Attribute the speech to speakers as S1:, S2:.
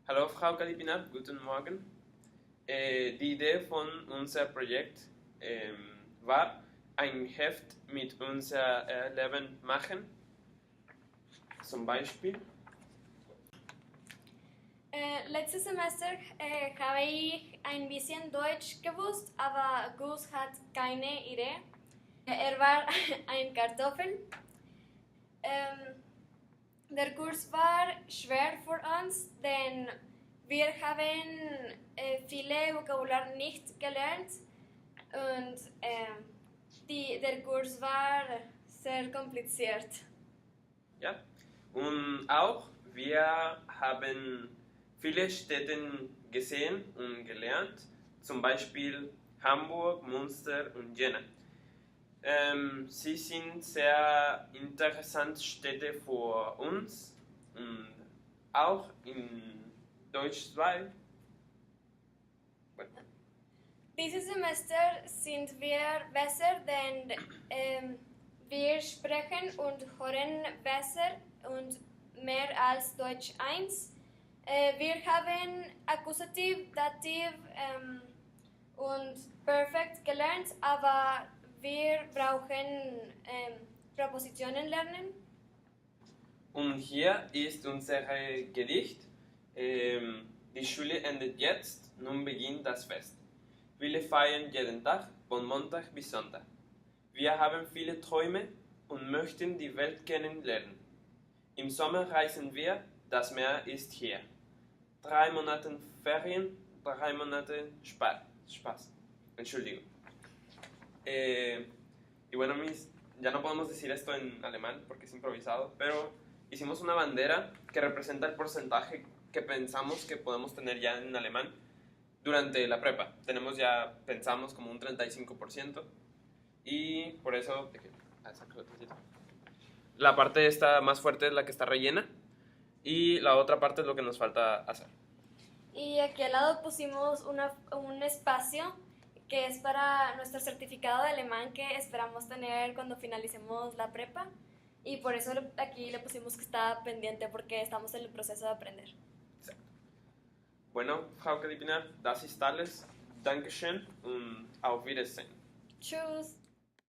S1: Hallo Frau Kalipina, guten Morgen. Die Idee von unserem Projekt war, ein Heft mit unser Leben machen. Zum Beispiel.
S2: Letztes Semester habe ich ein bisschen Deutsch gewusst, aber Gus hat keine Idee. Er war ein Kartoffel. Der Kurs war schwer für uns, denn wir haben viele Vokabular nicht gelernt und der Kurs war sehr kompliziert.
S1: Ja. Und auch wir haben viele Städte gesehen und gelernt, zum Beispiel Hamburg, Münster und Jena. Sie sind sehr interessante Städte für uns und auch in Deutsch 2.
S2: Dieses Semester sind wir besser, denn wir sprechen und hören besser und mehr als Deutsch 1. Wir haben Akkusativ, Dativ und Perfekt gelernt, aber wir brauchen Präpositionen lernen.
S1: Und hier ist unser Gedicht. Die Schule endet jetzt, nun beginnt das Fest. Wir feiern jeden Tag, von Montag bis Sonntag. Wir haben viele Träume und möchten die Welt kennenlernen. Im Sommer reisen wir, das Meer ist hier. 3 Monate Ferien, 3 Monate Spaß. Entschuldigung. Y bueno, ya no podemos decir esto en alemán porque es improvisado, pero hicimos una bandera que representa el porcentaje que pensamos que podemos tener ya en alemán durante la prepa. Pensamos como un 35% y por eso la parte esta más fuerte es la que está rellena y la otra parte es lo que nos falta hacer.
S2: Y aquí al lado pusimos un espacio que es para nuestro certificado de alemán que esperamos tener cuando finalicemos la prepa. Y por eso aquí le pusimos que está pendiente porque estamos en el proceso de aprender.
S1: Exacto. Bueno, Frau Kalipina, das ist alles. Dankeschön und auf Wiedersehen.
S2: Tschüss!